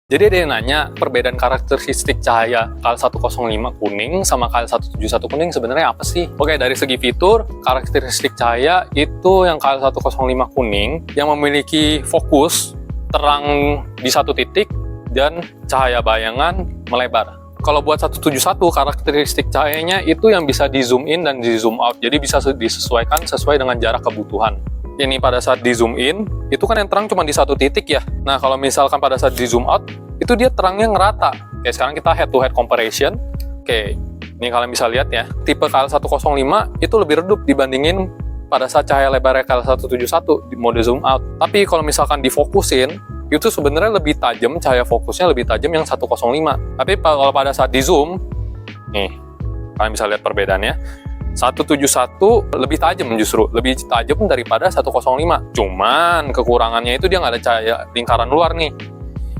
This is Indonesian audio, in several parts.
Jadi ada yang nanya perbedaan karakteristik cahaya KL105 kuning sama KL171 kuning sebenarnya apa sih? Oke, dari segi fitur, karakteristik cahaya itu yang KL105 kuning yang memiliki fokus terang di satu titik dan cahaya bayangan melebar. Kalau buat 171, karakteristik cahayanya itu yang bisa di zoom in dan di zoom out. Jadi bisa disesuaikan sesuai dengan jarak kebutuhan. Ini pada saat di zoom in, itu kan yang terang cuma di satu titik ya. Nah, kalau misalkan pada saat di zoom out, itu dia terangnya ngerata. Oke, sekarang kita head to head comparison. Oke, ini kalian bisa lihat ya. Tipe KL105 itu lebih redup dibandingin pada saat cahaya lebar KL171 di mode zoom out. Tapi kalau misalkan difokusin, itu sebenarnya lebih tajam, cahaya fokusnya lebih tajam yang 105. Tapi kalau pada saat di zoom, nih, kalian bisa lihat perbedaannya. 171 lebih tajam justru, lebih tajam daripada 105. Cuman kekurangannya itu dia nggak ada cahaya lingkaran luar nih.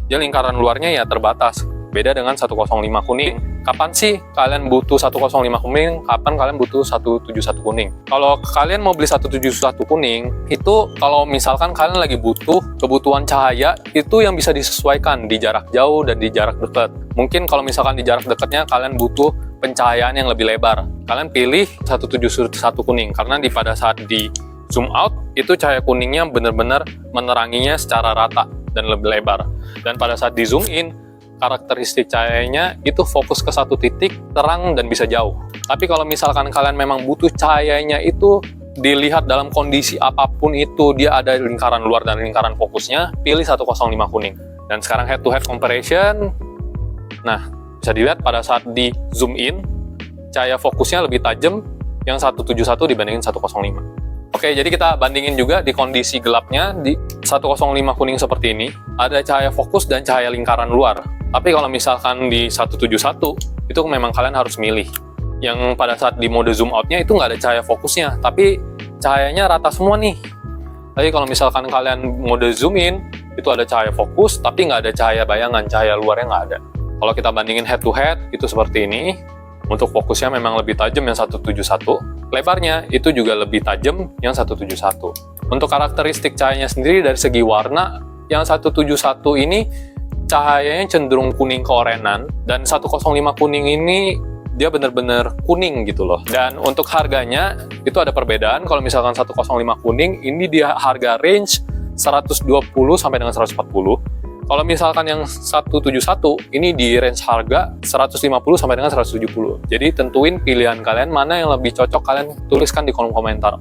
Dia lingkaran luarnya ya terbatas. Beda dengan 105 kuning. Kapan sih kalian butuh 105 kuning? Kapan kalian butuh 171 kuning? Kalau kalian mau beli 171 kuning, itu kalau misalkan kalian lagi butuh kebutuhan cahaya, itu yang bisa disesuaikan di jarak jauh dan di jarak dekat. Mungkin kalau misalkan di jarak dekatnya kalian butuh pencahayaan yang lebih lebar, kalian pilih 171 kuning, karena pada saat di zoom out, itu cahaya kuningnya benar-benar meneranginya secara rata dan lebih lebar. Dan pada saat di zoom in, karakteristik cahayanya itu fokus ke satu titik, terang dan bisa jauh. Tapi kalau misalkan kalian memang butuh cahayanya itu dilihat dalam kondisi apapun itu, dia ada lingkaran luar dan lingkaran fokusnya, pilih 105 kuning. Dan sekarang head to head comparison. Nah, bisa dilihat pada saat di zoom in, cahaya fokusnya lebih tajam yang 171 dibandingin 105. Oke, jadi kita bandingin juga di kondisi gelapnya. Di 105 kuning seperti ini, ada cahaya fokus dan cahaya lingkaran luar. Tapi kalau misalkan di 171, itu memang kalian harus milih. Yang pada saat di mode zoom out-nya itu nggak ada cahaya fokusnya, tapi cahayanya rata semua nih. Tapi kalau misalkan kalian mode zoom in, itu ada cahaya fokus, tapi nggak ada cahaya bayangan, cahaya luarnya nggak ada. Kalau kita bandingin head to head, itu seperti ini. Untuk fokusnya memang lebih tajam yang 171. Lebarnya itu juga lebih tajam yang 171. Untuk karakteristik cahayanya sendiri dari segi warna, yang 171 ini cahayanya cenderung kuning keorenan, dan 105 kuning ini dia benar-benar kuning gitu loh. Dan untuk harganya itu ada perbedaan. Kalau misalkan 105 kuning, ini dia harga range 120 sampai dengan 140. Kalau misalkan yang 171, ini di range harga 150 sampai dengan 170. Jadi tentuin pilihan kalian mana yang lebih cocok, kalian tuliskan di kolom komentar.